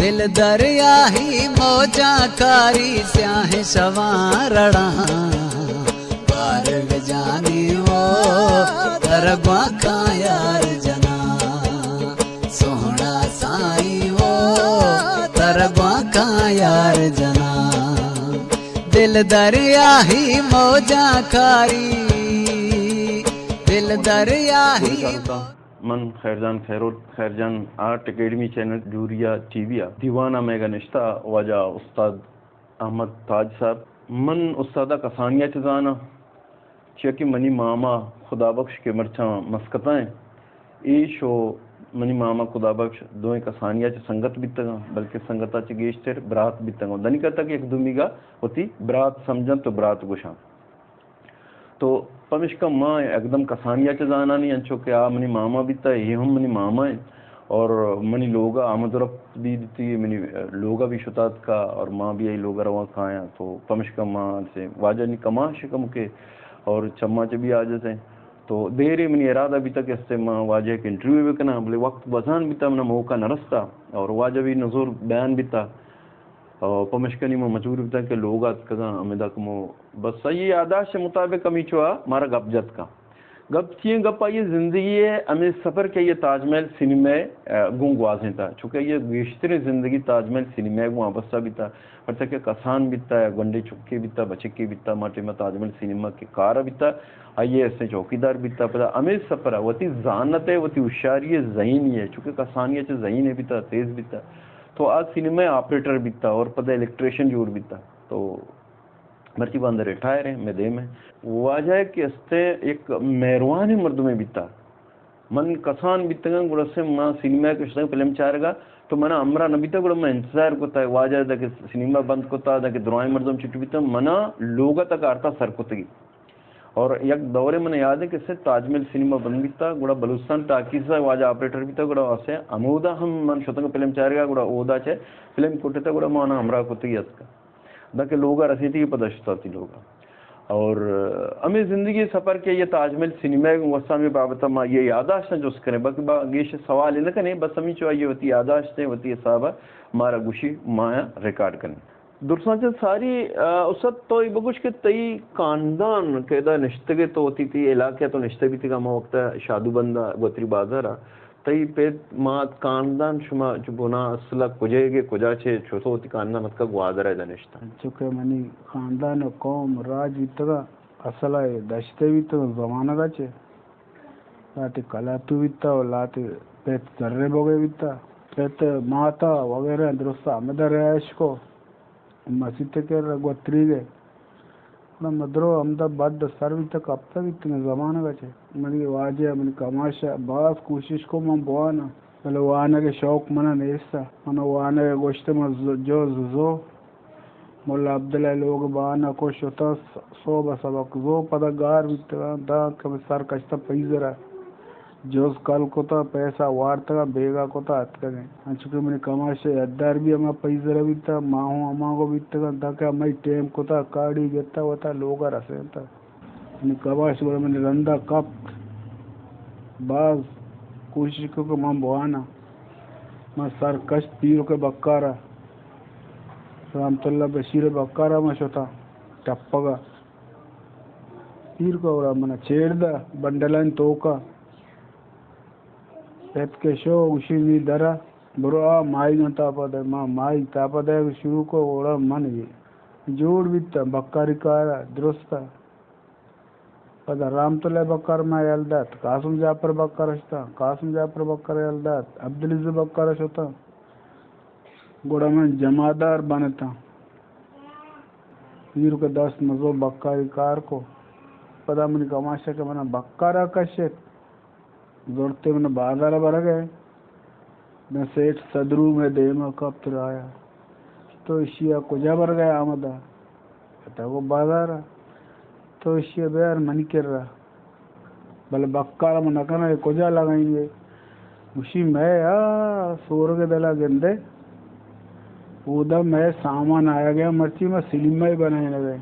दिल दरिया ही मौजा कारी स्याह सवारड़ा पार जानी वो तरगवा का यार जना सोहना साई वो तरगवा का यार जना दिल दरिया ही मौजा कारी दिल दरिया ही मन खैरजान खैरजान आर्ट एकेडमी चैनल जूरिया टीविया दीवाना मेगा निश्ता वजा उस्ताद अहमद ताज साहब मन उस्तादा कसानिया चजाना चेकी मनी मामा खुदा बख्श के मरछा मस्कताएं ईशो मनी मामा खुदा बख्श दो कसानिया च संगत बितगा बल्कि संगता च गेश्तर बरात बितगा दनी कहता कि एक दुमीगा होती बरात समझन तो बरात गुशा तो पमिश का माँ एकदम कसानिया च जाना नहीं अंचो के आ मनी मामा बिता ये हम मनी मामा है और मनी लोगा आमदरफ दी दी मनी लोगा भी शुतात का और माँ भी यही लोगा रवा खाया तो पमिश का माँ से वाजा नहीं कमा शिकम के और चम्मा च भी आज से तो देर मनी इरादा भी तक इससे माँ वाजे के इंटरव्यू भी करना बोले वक्त बजान बिता मना मौका नरस्ता और वाजा भी नजूर बयान बिता और पमशकनी में मजबूर बिता के लोग आज कदा अमेदा को बस सही आदाश मुताबिक कमी चुआ मारा गपजत का गप चिए गप ये जिंदगी है हमें सफ़र के ये ताजमहल सिनेमा गुंगवाजें था चूँकि ये बेशतर जिंदगी ताजमहल सिनेमा वापसा बिता पर तक कसान बिता गंडे चुक्के बिता बचके बिता माटे में ताजमहल सिनेमा के कार बिता आइए ऐसे चौकीदार बिता पता हमें सफ़र वती जानत है वती होशियारी है जहीन है चूँकि कसानिया च जहीन है बिता तेज़ बिता तो आज सिनेमा ऑपरेटर बिता और पता इलेक्ट्रिशियन जोड़ बिता तो मर्ची बंदर रिटायर है मैं दे में वाजह है कि अस्ते एक मेहरवान मर्द में बिता मन कसान बितगा गुड़ से माँ सिनेमा के फिल्म चारेगा तो मना अमरा न बिता गुड़ मैं इंतजार कोता है वाजह था कि सिनेमा बंद कोता था कि द्रोई मर्दम चिट्टी बिता मना लोग तक आरता सर कोतगी और एक दौरे मैंने याद है कि इससे ताजमहल सिनेमा बंद बिता गुड़ा बलूचिस्तान टाकी से वाजा ऑपरेटर बिता गुड़ा वैसे अमोदा हम मन शतंग फिल्म चारेगा गुड़ा ओदा चे फिल्म कोटे गुड़ा माना हमरा कोतगी इसका दाके लोग रसीती की पदशता थी लोग और हमें ज़िंदगी सफ़र के ये ताजमहल सिनेमा वसा में बाबत माँ ये यादाश्त जो करें बाकी बागेश सवाल है ना करें बस हमें चाहिए होती यादाश्त है होती है साहब मारा गुशी माया रिकॉर्ड करें दुर्सा सारी उसत तो बगुश के तई खानदान कैदा निश्तगे तो होती थी इलाके तो निश्ते भी थी का वक्त शादू बंदा वतरी बाजार तई पे मात खानदान शुमा जुबना असला कुजेगे कुजा छे छोतो होती खानदान मत का ग्वादर है दनिश्ता चुके मनी खानदान कौम राज वितगा असला है दशते भी तो जमाना का छे लाते कलातु विता और लाते पेट जर्रे बोगे विता पेट माता वगैरह दुरुस्ता अमदर रैश को मसीत के रगवत्री गए ना मदरो अहमदाबाद सर्विस तक अब तक इतने ज़माना का छे मनी वाजे मनी कमाशा बास कोशिश को मैं बुआना पहले वाना के शौक मना नेस्ता मना वाना के गोश्ते में जो मुल्ला अब्दुल्ला लोग बाना को शोता सो बसबक जो पदगार बितगा दा कब सर कष्ट पैजरा जोस कल कोता पैसा वार्ता बेगा कोता अतकगे अंचुके मनी कमाशे अद्दार भी अमा पैजरा बिता माहो अमा को बितगा दा के मई टेम कोता काड़ी गेता होता लोगा रसेता मनी कमाश बड़ा मनी रंदा कप बाज कोशिश को मां बुआना मां सर कष्ट पीर के बक्कारा रामतुल्ला बशीर बक्कारा में शोता टप्पगा पीर को और मना छेड़दा बंडलन तोका पेट के शो उसी भी दरा बरो आ माई न तापद माँ माई तापद शुरू को ओड़ा मन ये जोड़ बिता बक्कारी कारा दुरुस्ता पदा रामतुल्ला बक्कर में यलदात कासम जाफर बक्कर होता कासम जाफर बक्कर यलदात अब्दुल इज़्ज़त बक्कर होता गोड़ा में जमादार बनता पीर के 10 मजो बक्कारी कार को पदा मन कमाशा के मना बक्कारा कशे जोड़ते मैंने बाजार भर गए मैं सेठ सदरू में देमा कब तर आया तो इशिया कुजा भर गया आमदा कहता वो बाजार तो इशिया बेर मनी कर रहा भले बक्कारा में नकना कुजा लगाएंगे उसी मैं सोर के दला गंदे उधर मैं सामान आया गया मर्ची में सिनेमा ही बनाए गए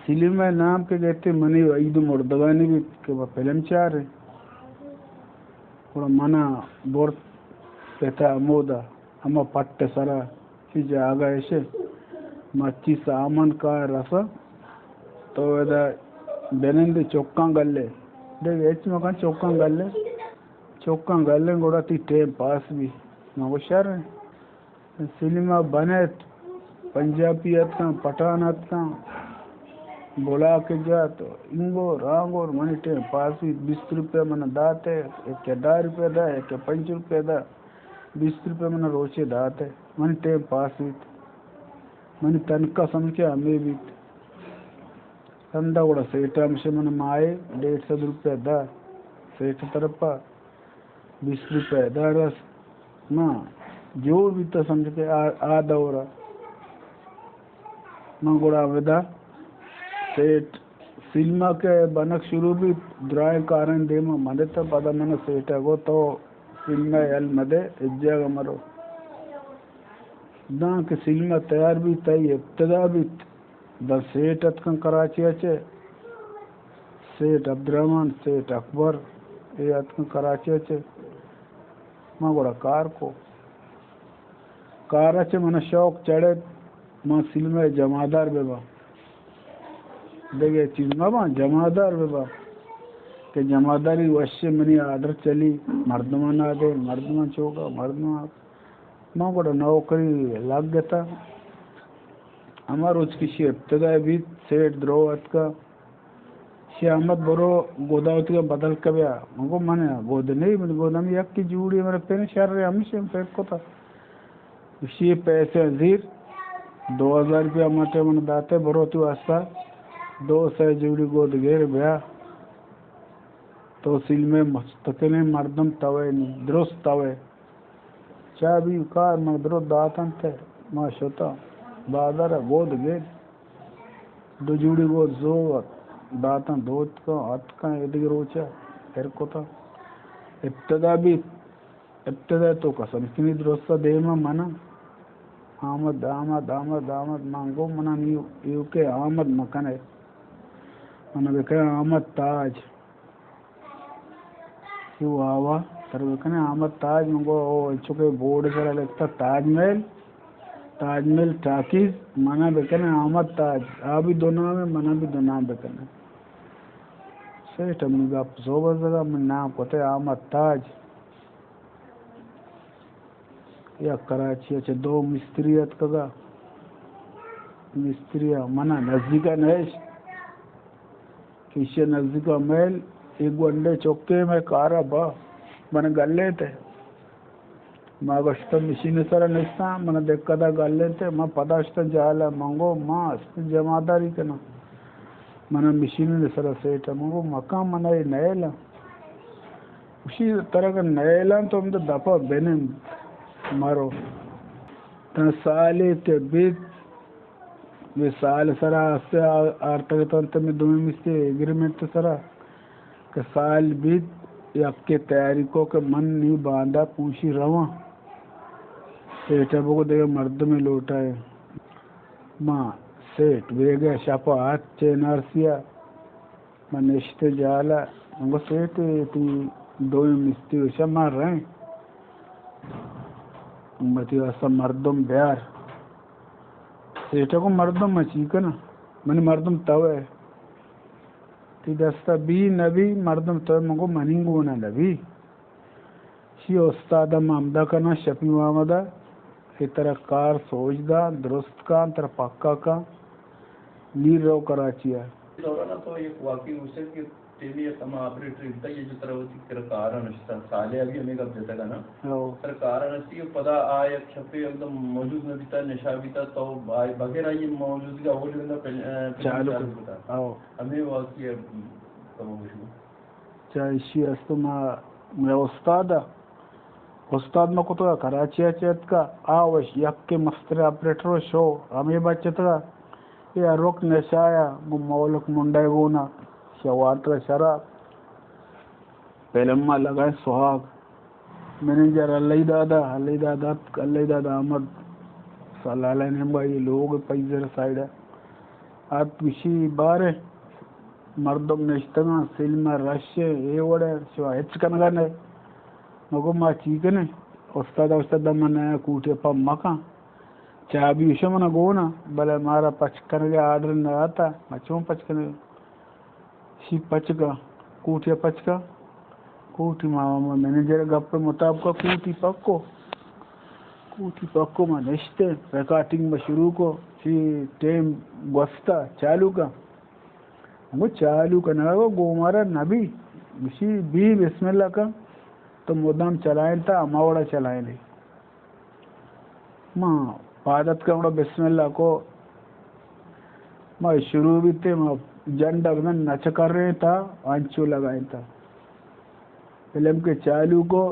सिनेमा नाम के कहते मनी ईद मुर्दगानी भी के फिल्म चार है थोड़ा मना bore peta amoda ama patte sara si jaga eshe machi saman ka rasa to eda benende chokkan galle de echma kan chokkan galle goda ti time pass bi no shar cinema banet पंजाबियत का पठानत का बोला के जा तो इंगो रांगोर money टे पास 20 रुपये मन दाते एक 10 रुपये दा एक 5 रुपये दा 20 रुपये मन रोचे दाते मनी टे पास मनी तनका समझ के हमें भी संदा కూడా सेठ अंश मन माए 150 रुपये दा सेठ तरफ 20 रुपये दा रस ना जो भी तो समझ के आ दौरा मंगोड़ा विदा सेठ सिनेमा के बनक शुरू भी द्राय कारण दे मदे तो पता मन सेठ गो तो सिनेमा एल मदे इज्जाग मरो ना के सिनेमा तैयार भी तय इब्तदा भी द सेठ अतकन कराची अचे सेठ अब्दुर्रहमान सेठ अकबर ये अतकन कराची अचे मंगोड़ा कार अचे मन शौक चढ़े मां सिनेमा जमादार बेबा देखे चीज मां जमादार बेबा के जमादारी वश्य मनी आदर चली मर्दमान आदे मर्दमान चौका मर्दमान मां को नौकरी लग गया हमार उसकी इब्तदा भी सेठ द्रोवत का श्यामत बरो गोदावती का बदल कब्या मको माने गोद नहीं मेरे गोदाम यक की जूड़ी मेरे पेन शहर रे हमेशा पेट को था उसी पैसे अजीर 2000 रुपया मटे मन दाते बरो तू आस्ता 200 जुड़ी गोद घेर भया तो सिल में मस्तकने मर्दम तवे नहीं दुरुस्त तवे चाबी कार में दरो दातन थे माशोता बादर गोद घेर 2 जुड़ी गोद जो दातन दोत का हाथ का एदिग रोचा फिर को था इब्तदा तो कसम किनी दुरुस्त दे में मना आमद आमद आमद आमद मांगो मना नहीं यूके आमद मकने मना बेके आमद ताज यू आवा तर बेकने आमद ताज मंगो ओ चुके बोर्ड पर लगता ताजमहल टाकीज मना बेकने आमद ताज आ भी दोनों में मना भी दोनों बेकने सेठ अम्मी का सोबत जगह में नाम कोते आमद ताज या कराची अच्छे 2 मिस्त्रियत कगा मिस्त्रिया मना नजदीका नैश किसे नजदीका मेल एक अंडे चौके में कारा बा मन गल्ले थे माँ गश्त मशीन सर निस्ता मन देखा था गल्ले थे माँ पदाश्त जाला मंगो माँ जमादारी के ना मन मशीन ने सर सेठ मंगो मकान मना ये नैला उसी तरह का नैला तो हम तो दफा बेने मारो त साले ते बीत वे साल सरा से आर्तक तंत में दोनों मिस्ते एग्रीमेंट सरा के साल बीत या के तैयारी को के मन नहीं बांधा पूछी रवा सेठ को देगा मर्द में लौटा है माँ सेठ वेगा शापा हाथ चेनारसिया मनिश्ते जाला उनको सेठ तू दोनों मिस्ते उसे मार रहे हैं मती वास्ता मर्दम ब्यार सेठा को मर्दम मची का ना मनी मर्दम तवे ती दस्ता बी नबी मर्दम तवे मंगो मनिंगो ना नबी शी उस्ताद मामदा का ना शफी मामदा इतरा कार सोचदा दुरुस्त का अंतर पक्का का नीर रो कराचिया तो एक वाकई उसे कि तेलिया तमा ऑपरेटर इतना ये जो तरह होती कर कारण नष्टा साले अभी हमें कब देता ना तर कारण नष्टी पदा आय छपे एकदम मौजूद न बिता नशा बिता तो आय वगैरह ये मौजूदगी हो लेना चालू होता आओ हमें वाकई तब मुझे चाहे शी अस्तमा मैं उस्ताद में को तो कराची चेत का आवश यक के मस्तर ऑपरेटर शो हमें बचत का ये रोक नशाया मौलक मुंडे गोना शवात शराब पहले अम्मा लगाए सुहाग मैनेजर अल्लाह दादा अहमद सलाला ने भाई लोग पैजर साइड आप किसी बारे मर्दम नेश्तना सिल्मा रश्य ये वड़े शिवा हेच कनगाने मगो मा चीकने उस्ताद मन कूटे पम्मका चाबी विषय मन गोना भले मारा पचकन के आर्डर न आता मचो पचकन सी पचका कूटे पचका कूटी मामा मैनेजर गप मुताबिक कूटी पक्को में नश्ते रिकॉर्डिंग में शुरू को सी टेम बस्ता चालू का वो चालू करना वो गोमारा नबी सी भी बिस्मिल्लाह का तो मुद्दाम चलाएं था अमावड़ा चलाएं नहीं माँ पादत का बड़ा बिस्मिल्लाह को मैं शुरू भी थे मैं झंडा नच कर रहे था आंचू लगाए था फिल्म के चालू को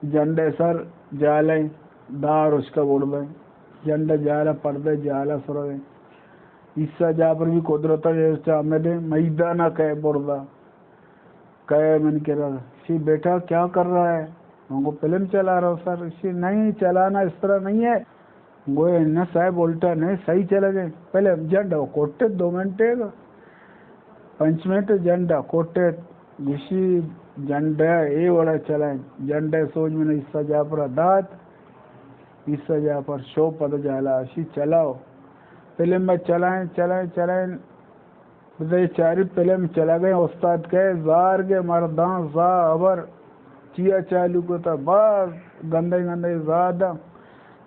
झंडे सर जाले दार उसका बोल गए झंडा जाला पर्दे जाला सुर गए ईसा जा पर भी कुदरत है मैदाना कह बोलदा कहे मैंने कह रहा सी बेटा क्या कर रहा है हमको फिल्म चला रहा हूँ सर सी नहीं चलाना इस तरह नहीं है वो न साहब उल्टा नहीं सही चले गए पहले झंडा कोटे 2 मिनट 5 मिनट झंडा कोटे ऋषि झंडा ये वाला चलाए झंडे सोच में ईसा जा पर दात ईसा जा पर शो पद जाला सी चलाओ फिल्म में चलाएं चारी फिल्म चला गए उस्ताद कहे जार के मरदा जा अबर चिया चालू को था बस गंदे ज्यादा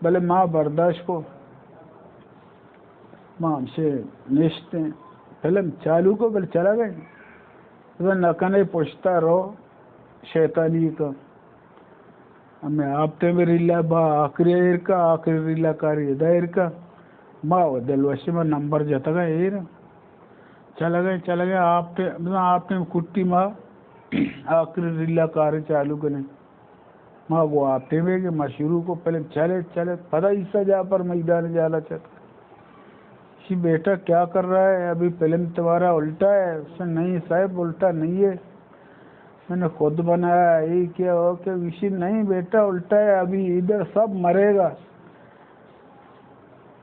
भले माँ बर्दाश्त को माँ से निश्ते फिल्म चालू को भले चला गए तो नकने पूछता रहो शैतानी का हमें आपते में रिला बा आखिरी रिला कारी दायर का माँ दिलवशी में नंबर जता गए चला गए आपने कुट्टी माँ आखिरी रिला कार चालू करने माँ वो आपने में कि माँ शुरू को पहले चले पता ईसा जा पर मैदान जाला चल सी बेटा क्या कर रहा है अभी फिल्म तुम्हारा उल्टा है उसने नहीं साहब उल्टा नहीं है मैंने खुद बनाया ये क्या हो क्या विषय नहीं बेटा उल्टा है अभी इधर सब मरेगा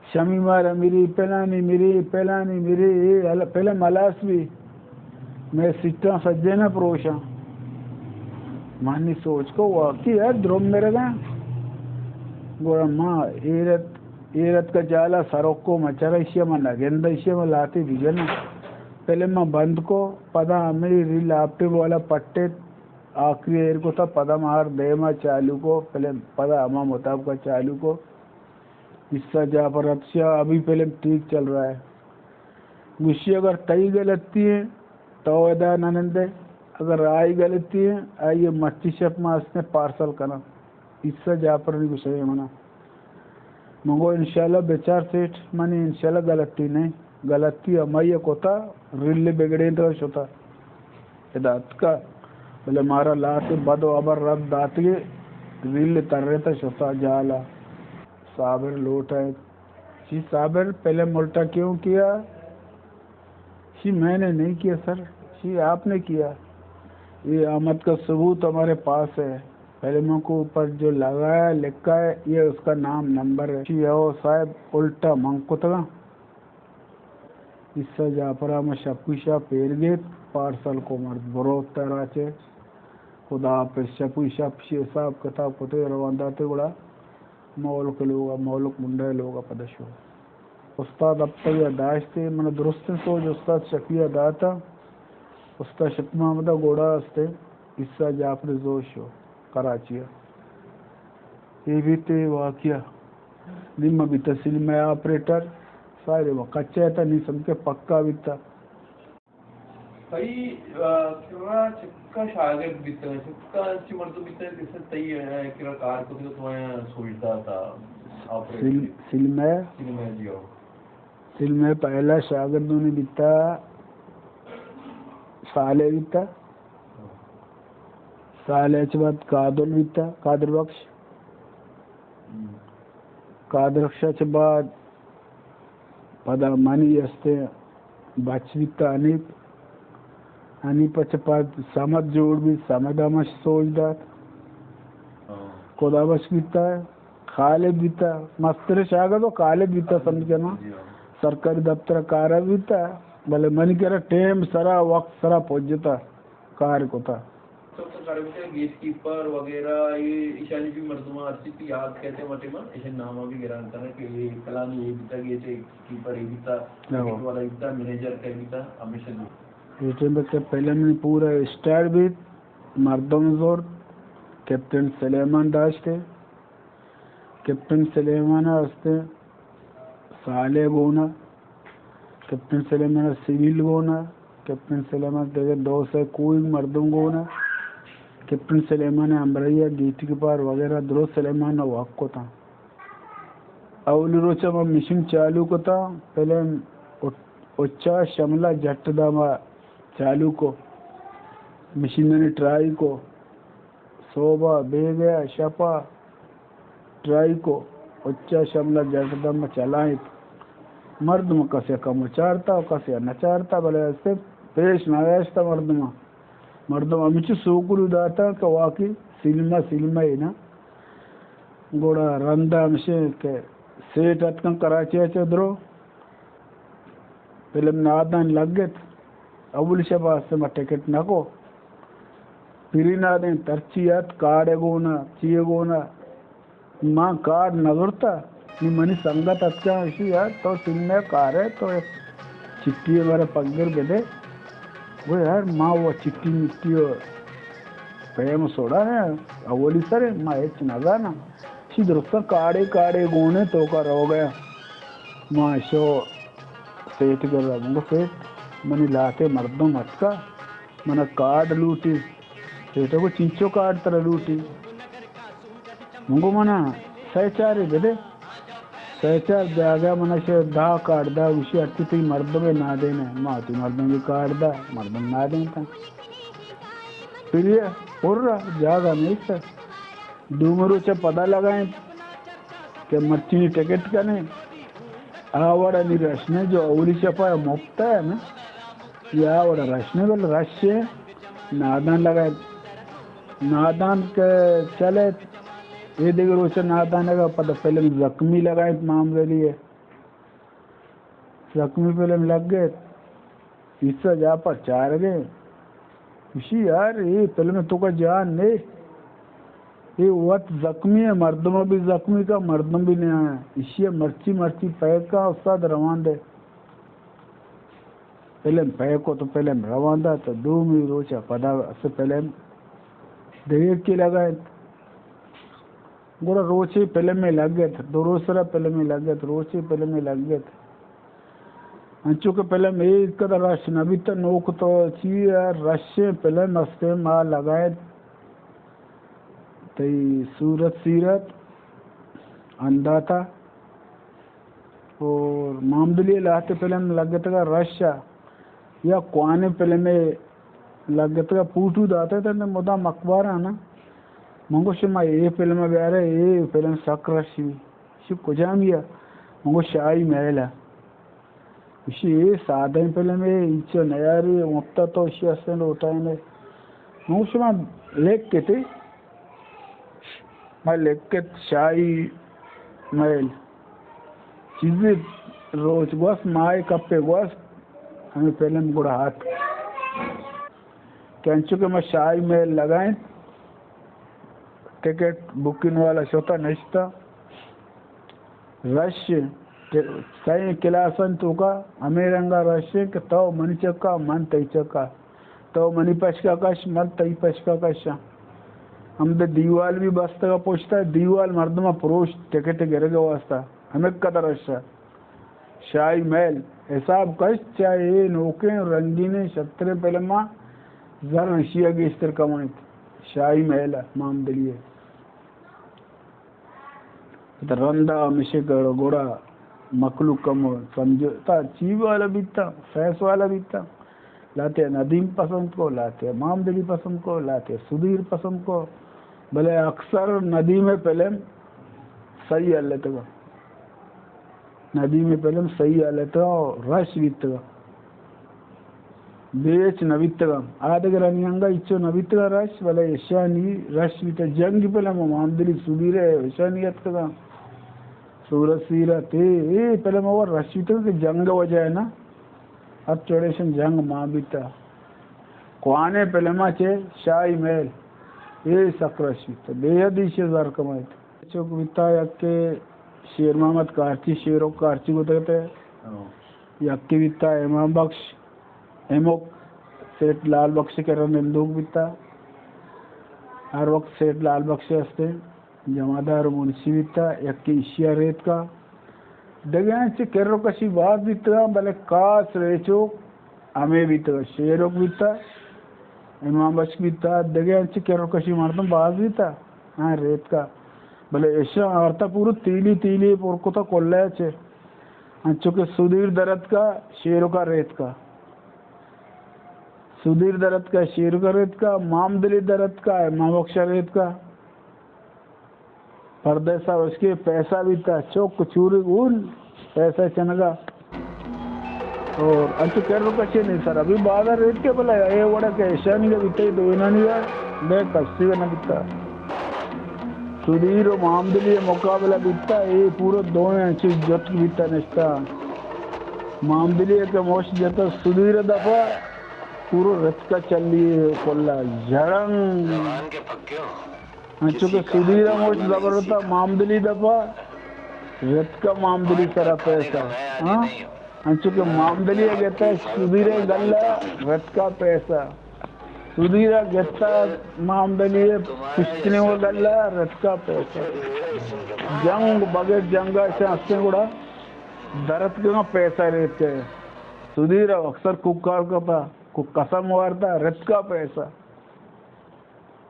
शमी मारा मेरी पेलानी मेरी पहले मलास भी मैं सिट्टा सज्जे ना परोसा मानी सोच को वाकई है ध्रुव मेरे का गोरा माँ एरत का जाला सरोक को मचरा इसे में नगेंदा इसे में लाते विजन पहले मैं बंद को पदा मेरी रील आपटे वाला पट्टे आखिरी एर को था पदा मार दे मा चालू को पहले पदा अमा मुताब का चालू को हिस्सा जा पर अच्छा अभी पहले ठीक चल रहा है गुस्से अगर तई गलती है तो अदा ननंदे अगर आई गलती है आइए मच्छी शप मास ने पार्सल करना हिस्सा जा पर नहीं गुस्से मना मंगो इंशाल्लाह बेचार सेठ मानी इंशाल्लाह गलती अमाइया को था रिल्ले बिगड़े होता दात का बोले मारा लाते बदो अबर रब दात के रिल्ले तर रहे था शोता जाला साबिर लोट है जी साबिर पहले उल्टा क्यों किया जी मैंने नहीं किया सर जी आपने किया ये आमद का सबूत हमारे पास है पहले मुँह को ऊपर जो लगाया लिखा है ये उसका नाम नंबर है जी हो साहब उल्टा मंगकुतगा इससे जापरा में शपुशा पेरगे पार्सल को मर्द बरोत तराचे खुदा पे शपुशा साहब कथा पुते रवांदा ते बड़ा मौलक लोग मौलक मुंडे लोग पदशो उस्ताद अब तक ये दाश्ते मैंने दुरुस्त सोच उस्ताद शकिया दाता उस्ताद शक महमदा गोड़ा हस्ते इससे जाफर जोशो कराची ये भी ते वाकिया निम्मा भी तहसील में ऑपरेटर सारे वो कच्चा था नहीं समझ के पक्का भी था भाई किरा चिक्का शागिर्द बिता चिक्का चिमर्दो बिता किसे तई है किरा कार को तो तुम्हारे सोचता था सिल में जियो सिल में पहला शागिर्दों ने बिता साले बिता साले के बाद कादर बिता कादर बख्श के बाद पदा मानी असते बाचविता अनिपच पाद समद जोड़ भी समदामश सोचदात कोदाबश बीता खालिद बीता मस्तर शागा तो खालिद बीता समझना सरकारी दफ्तर कार बीता भले मन कह रहा टेम सरा वक्त सरा पहुंचता कार को था तो करते गेट कीपर वगैरह ये ईशानी भी मर्दमा अच्छी थी याद कहते मटे में ऐसे नाम भी गिरान था कि ये कलानी ये बीता गेट कीपर ये बीता वाला बीता मैनेजर का बीता हमेशा ये में के पहले में पूरा स्टार भी मर्दम जोर कैप्टन सलेमान दाश थे कैप्टन सलेमान हस्ते साले गोना कैप्टन सलेमान सिविल गोना कैप्टन सलेमान देखे 200 कोई मर्दम गोना कैप्टन सलेमान अम्बरैया गीटी के पार वगैरह द्रो सलेमान वाक को था अवली रोचा में मिशन चालू को था पहले उच्चा शमला जट्टदा में चालू को मशीनरी ट्राई को सोबा बेगा शपा ट्राई को उच्चा शमला जट्टदा में चलाए मर्द में कसे कम उचारता कसे नचारता भले ऐसे पेश नायाश्ता मर्द में अमिचु सोकुल दाता तो वाकी सिनेमा है ना गोड़ा रंदा मिशे के सेट अटकन कराची चद्रो फिल्म नादन लगत अबुल शबास से मैं टिकट नको फिरी नादन तरचियात कार्ड गोना चिये गोना माँ कार्ड नगरता नी मनी संगत अच्छा इसी यार तो सिनेमा कार है तो एक चिट्ठी हमारे पगगर बेदे वो यार माँ वो चिट्ठी मिट्टी प्रेम सोड़ा है अवली सर माँ एक नगा ना सीधे उसका काड़े काड़े गोने तो का रो गया माँ शो सेठ कर रहा मुझको सेठ मनी लाते मर्दों मटका मना कार्ड लूटी सेठों को चिंचो कार्ड तरह लूटी मुझको मना सहचार है बेदे सहचार जागा मना शे दा कार्ड दा उसी अट्टी थी मर्दों में ना देना माँ तू मर्दों की कार्ड दा मर्दों ना देता फिर ये और रहा जागा नहीं सर डूमरू से पता लगाए कि मर्ची टिकट का नहीं आवड़ा नहीं रशने जो अवली चपा मुफ्ता है ना ये आवड़ा रशने वाले रश है नादान लगाए नादान के चले ये देखो रोचे नादान लगा पता पहले जख्मी लगाए मामले लिए जख्मी पहले लग गए इससे जा पर चार गए इसी यार ये पहले में तो का जान नहीं ये वक्त जख्मी है मर्दों भी जख्मी का मर्दों भी नहीं आया इसी मर्ची पैक का उस्ताद रवान दे पहले पैक को तो पहले रवान दा तो 2 मिनट रोचा पदा से पहले देर के लगाए गोरा रोचे पहले में लग गए थे 2 रोज पहले में लग गए थे रोचे पहले में लग गए थे अंचू के पहले में एक कदर रश नबी तो नोक तो ची रश पहले मस्ते माँ लगाए तई सूरत सीरत अंधा था और मामदली लाते पहले में लग गया था रशा या कुआने पहले में लग गया था पूटू दाते थे ना मुदा मकबार है ना मंगो शमा ये फिल्म में गया रहे ये फिल्म शक रशी शिव कुजाम या मंगो शाही महल है इसी ये साधन पहले में इच्छा नयारी मुफ्ता तो इसी असन होता है ने मंगो शमा लेख के थे मैं लेख के शाही महल चीजें रोज गोस माए कप्पे गोस हमें पहले में गुड़ा हाथ कैंचू के मैं शाही महल लगाए टिकट बुकिंग वाला शोता नश्ता रश सही क्लासन तो का अमेरंगा रश के तो मनी चक्का मन तई चक्का तो मनी पचका कश मन तई पचका कश हम तो दीवाल भी बस्ता का पूछता है दीवाल मर्द में पुरुष टिकट गिर गया वास्ता हमें कदर रश शाही महल हिसाब कश चाहे नौके रंगीने छत्रे पहले माँ जर शिया के स्तर कमाई शाही महल है मामदलिए रंदा मिशे गोड़ा मकलू कम समझता चीज वाला भी था फैस वाला भी था लाते नदीम पसंद को लाते मामदली पसंद को लाते सुधीर पसंद को भले अक्सर नदी में पहले सही हालत का नदी में पहले सही हालत रश बीत बेच नवित आदग रंगा इच्छो नवित रश भले ईशानी रश बीत जंग पहले मामदली सुधीर है ईशानियत का सूरत सीरत ये पहले मैं वो रशी तो जंग वजह है ना अब चौड़ेशन जंग माँ बीता कोआने पेलेमाचे शाही महल ये सक्राश वित्ता बेहद 20,000 कमाए चौक वित्ता यक्के शेर मोहम्मद कारची शेरों कारची को कहते यक्के वित्ता इमाम बख्श एमोक सेठ लाल बख्श के रंदूक वित्ता हर वक्त सेठ लाल बख्श असते जमादार मुंशी वित्ता यक्के इशिया रेत का दग्यांचे केरो कशी बात वित्ता भले कास रेचो हमें वित्ता शेरों वित्ता इमाम बख्श वित्ता दग्यांचे केरो कशी मारतम बात वित्ता हाँ रेत का भले ऐसा आर्ता पूरा तीली तीली पुरकुता कोल्ला चे अंचो के सुधीर दरद का शेरों का रेत का सुधीर दरद का शेर का रेत का मामदली दरद का है मामोक्षा रेत का परदेसा उसके पैसा भी था चौक चूरी उन पैसा चनगा और अंचो कह रुका चे नहीं सर अभी बाजार रेत के बोला ये वड़ा के ऐसा नहीं का बिता दो इना नहीं है मैं कस्सी का ना बिता सुधीर और मामदली मुकाबला बिता ये पूरा दो अंचो जट बिता निश्ता मामदली के मोश जता सुधीर दफा पूरा रथ का चल लिए कोल्ला जरंग अंचो सुधीर मोच जबरदस्ता मामदली दफा रथ का मामदली सारा पैसा हाँ अंचो के मामदली कहता है सुधीर गल्ला रथ का पैसा सुधीर कहता मामदली पिछने वो गल्ला रथ का पैसा जंग बगे जंगा से हंसते गुड़ा दरद के पैसा रहते हैं सुधीर अक्सर कुकार का था को कसम वारता रथ का पैसा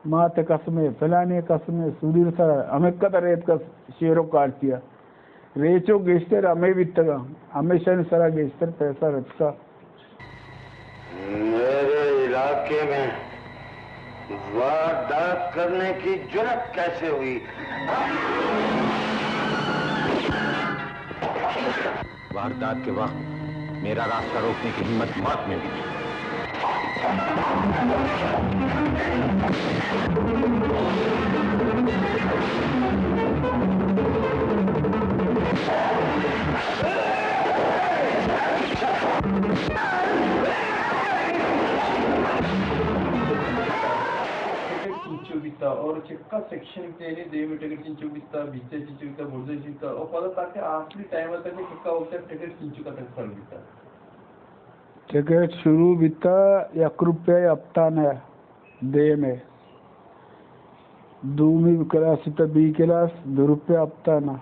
माते कसमे फलाने कसमे सुधीर सर हमें कत रेत का शेरों काटिया रेचो गेस्टर हमें वित्तगा हमेशा सरा गेस्टर पैसा रथ का मेरे इलाके में वारदात करने की जुर्रत कैसे हुई? वारदात के वक्त मेरा रास्ता रोकने की हिम्मत मौत में भी चिंचुबिता और चिक्का सेक्शन तेने देव टिकट चिंचुबिता बीचे चिंचुबिता बोर्डे चिंचुबिता और पता ताकि आखिरी टाइम तक चिक्का होता है टिकट चिंचुका तक फल बिता टिकट शुरू बिता 1 रुपया हफ्तान है दे में दूमी क्लास बिता 2 क्लास 2 रुपया हफ्ताना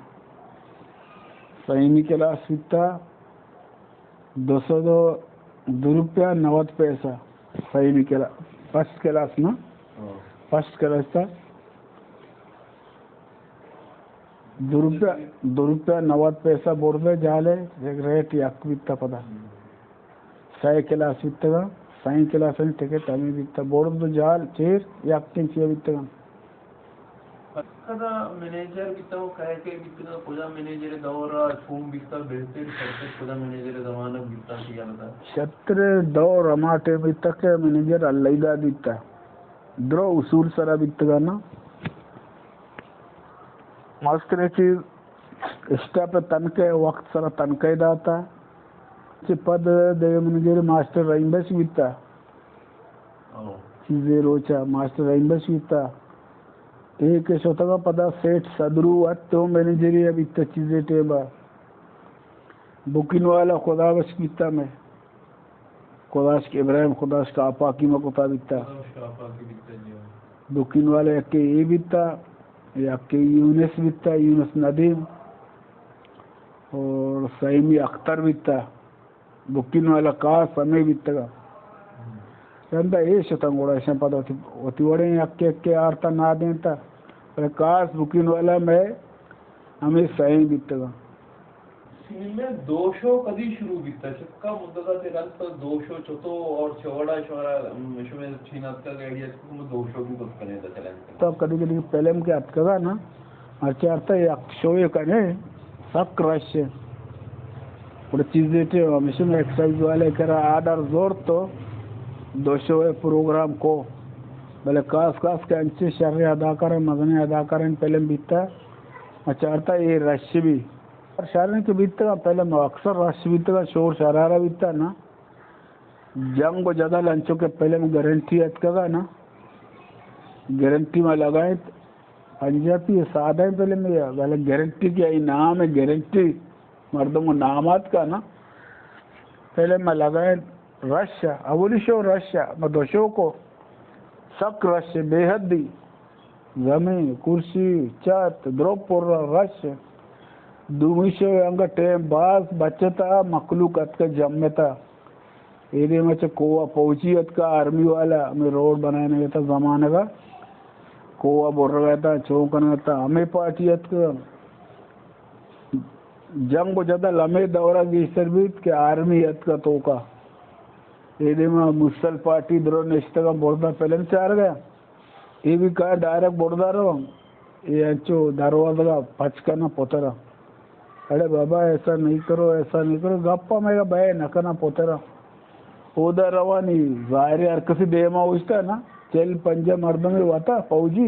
सही क्लास बिता 202 रुपया 90 पैसा सही क्लास फर्स्ट क्लास ना फर्स्ट क्लास था 2 रुपया 90 पैसा बोर्ड जाले रेट यक बिता पदा सही क्लास बिता सही क्लास टिकट हमें बिता बोर्ड तो जाल चेर यक बिता kada manager bitta कहे के बितना पूजा मैनेजर दौरा फूम बिता बेहतर करते पूजा मैनेजर जमाना बिता किया बता छत्र दौर रमाटे बिता के मैनेजर अल्लाइदा बिता द्रो उसूल सरा बिता ना मास्टर की स्टाफ तनके वक्त सरा तनके दाता पद देव मैनेजर मास्टर रईंबस बिता चीजें रोचा मास्टर रईंबस बिता एक स्वतः पदा सेठ सदरू तो मैनेजर अभी तक चीजें टेबा बुकिंग वाला खुदावश बिता में खुदाश के इब्राहिम खुदाश का आपा की में कुता बिता बुकिंग वाले के ये बिता या के यूनिस बिता यूनिस नदीम और सईमी अख्तर बिता बुकिंग वाला का समय बिता चंदा ये शतंगोड़ा ऐसा पता होती वड़े अक्के आरता ना देता पर काश बुकिंग वाला में हमें सही बीतगा में 200 कधी शुरू बीता चक्का मुद्दा ते रंत 200 चतो और चौड़ा शोरा में चीनात का आइडिया को 200 की कुछ करने था चैलेंज तो कभी पहले में क्या अटका ना अच्छा अर्थ है 100 कने सब क्रश है और चीजें थे हमेशा में एक्सरसाइज वाले करा आर्डर जोर तो 200 प्रोग्राम को भले कास के अंचे शर्रे अदा करें मगने अदा करें पहले बीतता अच्छा अर्थ ये रश भी और शहर के बीतता पहले अक्सर रश बीतता शोर शरारा बीतता ना जंग को ज्यादा लंचों के पहले में गारंटी अटका ना गारंटी में लगाए पंजाबी सादा पहले में वाले गारंटी की आई नाम है गारंटी मर्दों को नामात का ना पहले में लगाए रशिया अवलिशो रशिया मदोशो को सक रशिया बेहद दी जमीन कुर्सी छत द्रोपुर रशिया दूमिशो अंग टेम बास बचता मखलूक का जम्मेता एरिया में कोवा पहुंची का आर्मी वाला हमें रोड बनाने गया था जमाने का कोवा बोल रहा था चौकन था हमें पार्टी का जंग को ज्यादा लंबे दौरा की सर्विस के आर्मी का तो का एरिया में मुसल पार्टी द्रो नेश्ता का बोलता पहले से आ गया ये भी कहा डायरेक्ट बोलता रहो ये अच्छो दरवाजा का पचकाना पोतरा अरे बाबा ऐसा नहीं करो गप्पा मेरा भय नकना पोतरा उधर रवानी जाहिर यार किसी देमा उछता ना चल पंजा मर्द में वाता फौजी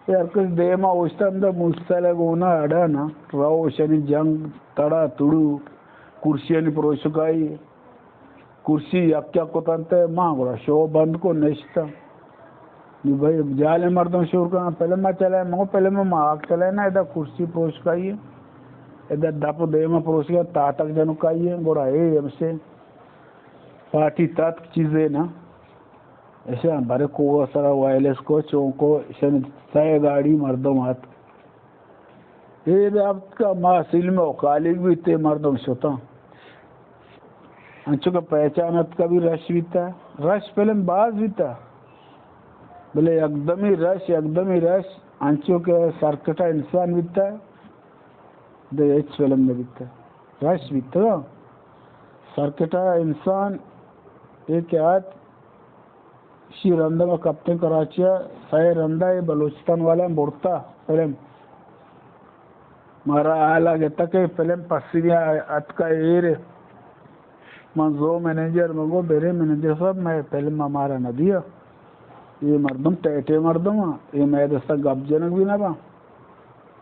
यार किसी देमा उछता अंदर मुस्तले गोना अड़ा ना राव शनि जंग तड़ा तुड़ू कुर्सी नि प्रोशुकाई कुर्सी यक्या को तंते मांगड़ा शो बंद को नेश्ता नहीं भाई जाले मर्दों शोर का पहले मैं चला मो पहले मैं माक चला ना इधर कुर्सी प्रोशुकाई इधर दप देमा प्रोशुका तातक जनु काई गोड़ा ए हमसे पार्टी तात चीजें ना ऐसे हमारे को सारा वायरलेस को चौको सह गाड़ी मर्दों हाथ ये आपका मासिल में कालिक भी थे मर्दों सोता अंचों का पहचानत का भी रश भी था रश पहले बाज भी था बोले एकदम ही रश अंचों के सरकटा इंसान भी था फिल्म में भी था रश भी था सरकटा इंसान एक याद शी रंदा का कप्तान कराची सही रंदा ये बलूचिस्तान वाला बोलता फिल्म मारा आला गया के फिल्म पसीनिया अत का एरे मंजो मैनेजर मंगो बेरे मैनेजर साहब मैं फिल्म हमारा न दिया ये मर्दम टेटे मर्दम ये मैं दस्ता गपजनक भी ना बा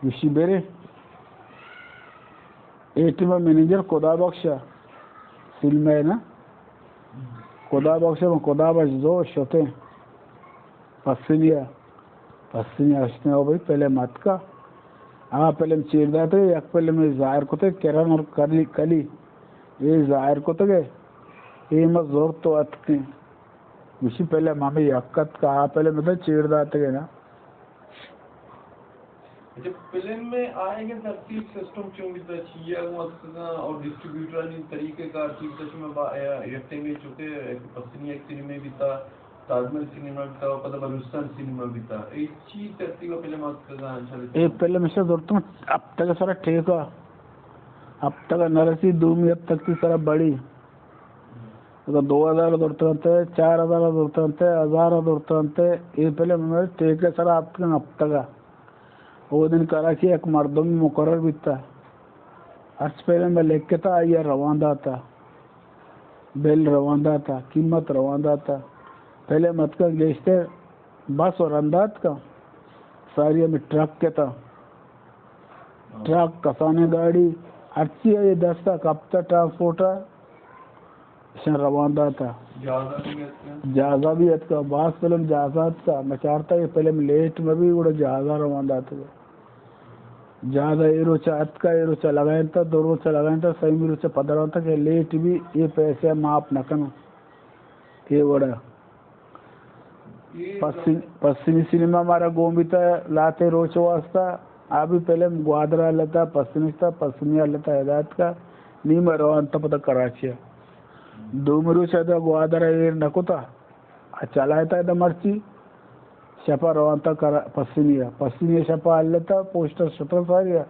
विशी बेरे एटीमा मैनेजर खुदा बख्शा फिल्म है ना खुदा बख्शा में खुदा बख्श दो शोते पसीनिया हंसने हो भाई पहले मत का हाँ पहले में चीरदा थे एक पहले में जाहिर को थे किरण और कली ये जाहिर को तो गए ये मत जोर तो अटके विशी पहले मामे यक्कत का हाँ पहले में तो चीरदा थे ना जब फिल्म में आएंगे तरतीब सिस्टम क्यों भी चाहिए और डिस्ट्रीब्यूटर ने तरीके का चीज में यक्टेंगे चुके पसनी एक सिनेमा भी था ताजमहल सिनेमा भी था पता बलूचिस्तान सिनेमा भी था एक चीज तरतीब फिल्म अच्छा एक पहले में से दोस्तों अब तक सारा ठीक है अब तक नरसी दूमी अब तक की सारा बड़ी तो 2000 दौड़ते 4000 दौड़ते 1000 दौड़ते ये पहले में ठीक है सारा अब तक वो दिन कराची एक मर्दों में मुकर्रर भी था अर्ज पहले में लिख के था ये रवांदा था बेल रवांदा था कीमत रवांदा था पहले मत का गेस्टे बस और अंदाज का सारी में ट्रक के था ट्रक कसाने गाड़ी अच्छी है ये दस्ता कब तक ट्रांसपोर्टर रवांदा था जहाजा भी का बास पहले जहाजात का मचारता है पहले में लेट में भी वो जहाजा रवांदा था जहाजा ये रोचा लगाए था 2 रोचा लगाए था सही में रोचा पदरा था कि लेट भी ये पैसे माप न करना ये बड़ा पश्चिमी सिनेमा हमारा गोमिता लाते रोच वास्ता अभी पहले ग्वादरा लेता पश्चिमी लेता हिदायत का नी में रवानता पता कराची दूमरू से ग्वादरा ये नकुता चलाया था मर्ची शपा रवानता करा पश्चिमी शपा लेता पोस्टर शपा सारिया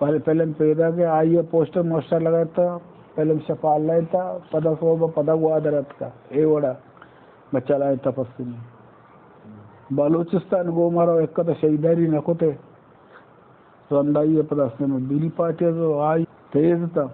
पहले पैदा के आइए पोस्टर मोस्टर लगाया था पहले शपा लेता पदा सोबा पदा ग्वादरत का ये बड़ा बच्चा लाया था पश्चिमी बलूचिस्तान गो मारो एक तो शहीदारी नकोते रंदाई पदार्थ में बिली पार्टी जो आई तेज था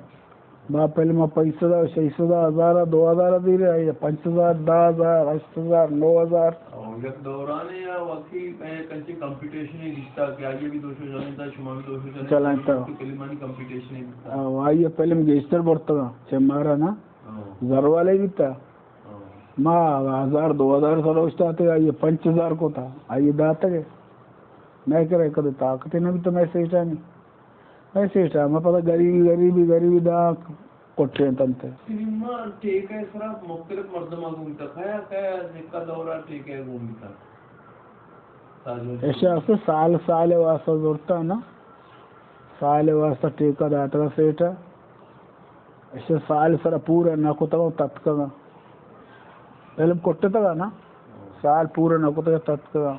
बा पहले मैं 5,000 6,000 1,000 2,000 दी रहे 5,000 10,000 8,000 9,000 और दौरान या वकी कंची कंपटीशन है रिश्ता के आगे भी 200 जनता शुमा भी 200 जनता चलाता कलिमानी कंपटीशन है आई पहले में गेस्टर बढ़ता था चमारा ना घर वाले भी था माँ 1000-2000 सरोजता थे ये 5000 को था आइए दात है मैं कह रहे कद ताकत ना भी तो मैं सेटा नहीं मैं सेटा मैं पता गरीबी दा कोठे तंते सिनेमा ठीक है सर मुख्तलिफ मर्दमा घूमता खाया क्या जिसका दौरा ठीक है घूमता ऐसे ऐसे साल वास्ता जोड़ता ना साल वास्ता टीका दाता सेटा ऐसे साल सर पूरा ना को तत्का पहले ಕೊಟ್ಟತಗ ना साल पूरा न को तत्का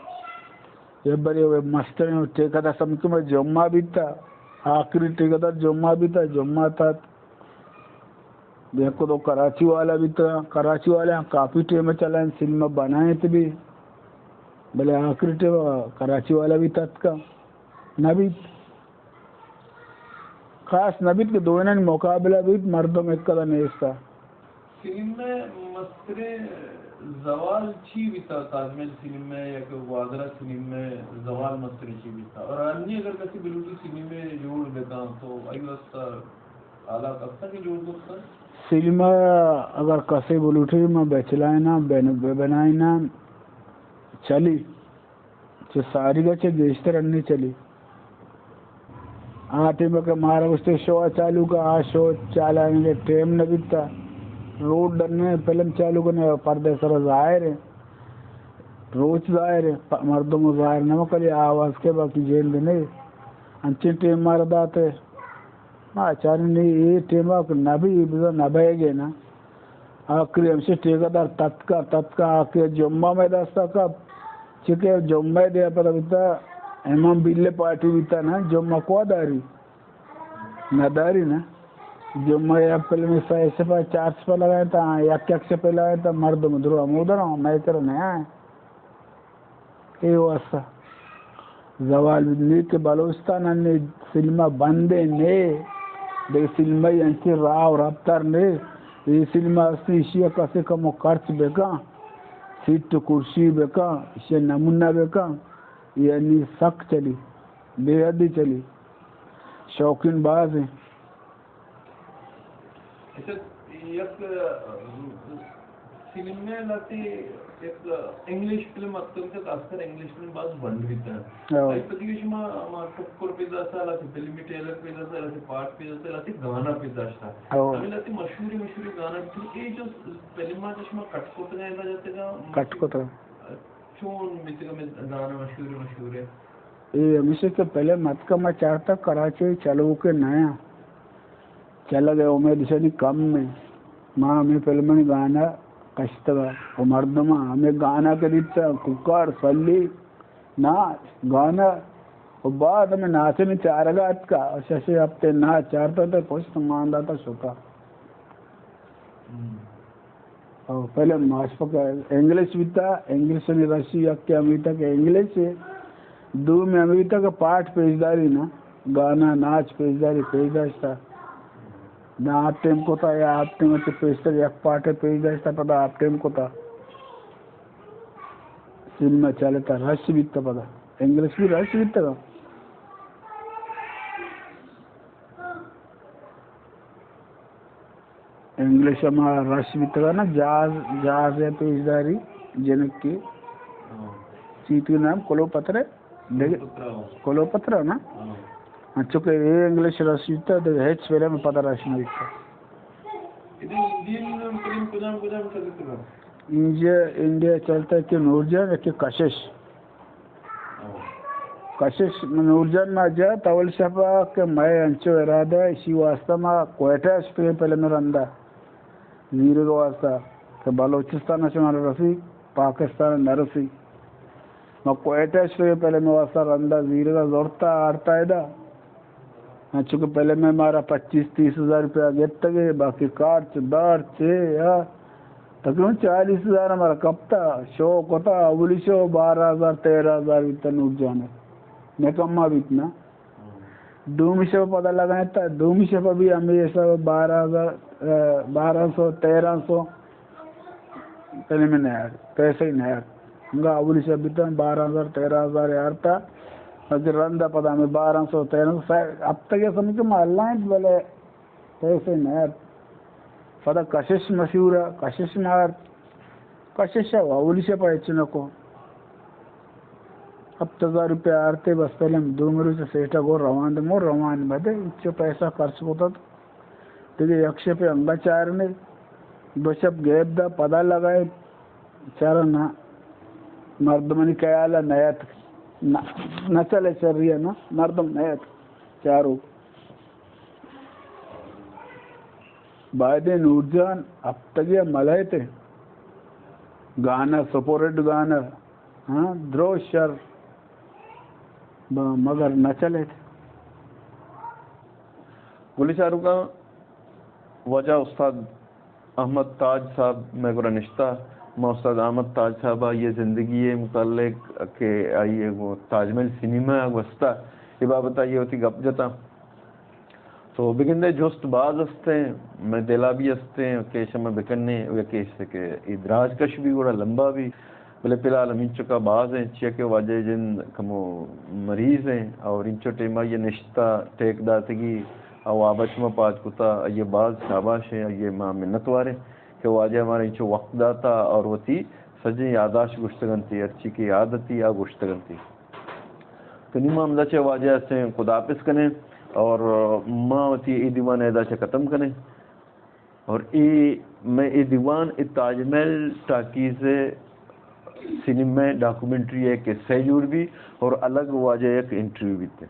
ये बड़ी मस्त टीका समझ में जम्मा भी था आखिरी टीका जम्मा भी था जम्मा था देखो तो कराची वाला भी था कराची वाले काफी टाइम में चला सिनेमा बनाए थे भी भले आखिरी टाइम कराची वाला भी तत्का नबी खास नबी के दोनों मुकाबला भी मर्दों में कदा नहीं था फिल्म में मस्करे जवाल छी बिता ताजमहल फिल्म में या कि वादरा फिल्म में जवाल मस्करे छी बिता और अन्य अगर किसी बिलुटी फिल्म में जोड़ देता तो आई वास्ता आला कस्ता के जोड़ दोस्ता फिल्म अगर कसे बुलूठी में बेचलाए ना बनाए ना चली जो सारी का गेस्टर अन्नी चली आटे में के मारा उससे शो चालू का आ शो चालाएंगे टेम न बिकता रोड डरने फिल्म चालू करने पर्दे सर जाहिर है रोज जाहिर है मर्दों में जाहिर न कल आवाज के बाकी जेल में नहीं अंचे टेम मार दाते आचार्य ने ये टेम नबी नभेगे ना आखिरी हमसे ठेकेदार तत्का आके जुम्मा में दस्ता कब चिके जुम्मा दे पर बिता इमाम बिल्ले पार्टी बिता ना जुम्मा को दारी नदारी ना जुम्मा या पहले में 100 से 400 पर लगाया था एक से पहले आया था मर्द में ध्रुव उधर हूँ मैं कर नया है ये वास्ता जवाल के बलोचिस्तान ने सिनेमा बंदे ने देख सिनेमा यांची राव रफ्तार ने ये सिनेमा इशिया कसे कम खर्च बेका सीट कुर्सी बेका इसे नमूना बेका यानी सख्त चली बेहद ही चली शौकीन बाज है एक फिल्म में लाती एक इंग्लिश फिल्म अत्यंत खासकर इंग्लिश फिल्म बाज बंद होता है प्रतिवेश में टक्कर पैदा सा लाती फिल्मी ट्रेलर पैदा सा लाती पार्ट पैदा सा लाती गाना पैदा सा अभी लाती मशहूरी गाना ये जो फिल्म में जिसमें कटकोट गाया जाते का कटकोट चोन मित्र में गाना मशहूर है ये हमेशा के पहले मत का मैं चाहता कराची चलो के नया चला गया उम्मीद से कम में माँ हमें फिल्म में गाना कश्तगा और मर्दमा हमें गाना के दीता कुकर सल्ली नाच गाना और बाद हमें नाचे में 4 रात का और शशि हफ्ते नाच चारता था कुछ मानदा था शुका और पहले मास पका इंग्लिश भी था इंग्लिश में रशी क्या अमेरिका के इंग्लिश से दो में अमेरिका का पाठ पेशदारी ना गाना नाच पेशदारी था ना आप टाइम को था या आप टाइम के पेशदारी एक पाठ है पेशदारी था पता आप टाइम को था सिनेमा चले था रश भी था पता इंग्लिश भी रश भी था इंग्लिश हमारा रश भी था ना जहाज है पेशदारी जनक की चीत के नाम कोलोपत्र ना चूँकि ये इंग्लिश रसीता तो हेच पहले में पता राशन दिखता इंडिया चलता है कि नूरजान या कि कशिश नूरजान में जा तवल शफा के मैं अंचो इरादा इसी वास्ता में कोयटा स्प्रे पहले में रंदा नीर का वास्ता के बलोचिस्तान से हमारा रफी पाकिस्तान नरसी मैं कोयटा स्प्रे पहले में वास्ता रंदा वीर का जोरता आड़ता है दा चूँकि पहले में हमारा 25-30 हज़ार रुपया गेट गए बाकी कार्च दार छे या तकरीबन 40 हज़ार हमारा कपता शो कोता अवली शो 12,000-13,000 इतना उठ जाने मैं कम्मा भी इतना डूमी शो पता लगाया था डूमी शो पर भी हमें ये सब 1200-1300 पहले में नहीं पैसे ही नहीं हंगा अवली शो भी था 12,000-13,000 यार था अगर रंदा पता में 1200-1300 अब तक ये समझ के मारना है बोले पैसे नहीं पता कशिश मशहूर है कशिश मार कशा वावलीशे पाहिजे नको ₹10,000 आरते बसतले दूंगरूचे सेटा गो रवान मोर रवान मध्ये इच्छे पैसा खर्च होतात तिथे 100 पे अंगा चार ने बशप गैब दा पदा लगाए चार ना मर्दमनी कयाला नयात नचले चरिया ना मर्दम नयात चारो बायदे नूरजान अब तक ये मलाए थे गाना सपोर्टेड गाना हाँ द्रोशर मगर न चले थे गुली शाहरुखा वजह उस्ताद अहमद ताज साहब मैं गुरा निश्ता मैं उस्ताद अहमद ताज साहब ये ज़िंदगी मुतल्लिक के आई वो ताजमहल सिनेमा वस्ता ये बात बताइए होती गप जता तो बिगंदे जोस्त बाज हस्ते मैं दिला भी हस्ते केश में बिकने वे केश के इदराज कश भी बड़ा लंबा भी बोले फिलहाल हम इंचो का बाज हैं चे के वाजे जिन कमो मरीज हैं और इंचो टेमा ये निश्ता टेकदा तगी और आबच में पाँच कुता ये बाज शाबाश है ये माँ मिन्नत वारे के वाजे हमारे इंचो वक्त दाता और वती सजे यादाश गुश्तगंती अच्छी की आदती या गुश्तगंती तो निमा हमदा चे वाजे से खुदापिस कने और माँ वती ई दीवान ऐदा चे ख़त्म कने और मैं ई दीवान ई ताजमहल टाकीज़े सिनेमा डॉक्यूमेंट्री है कि सहजूर भी और अलग वाजे एक इंटरव्यू भी थे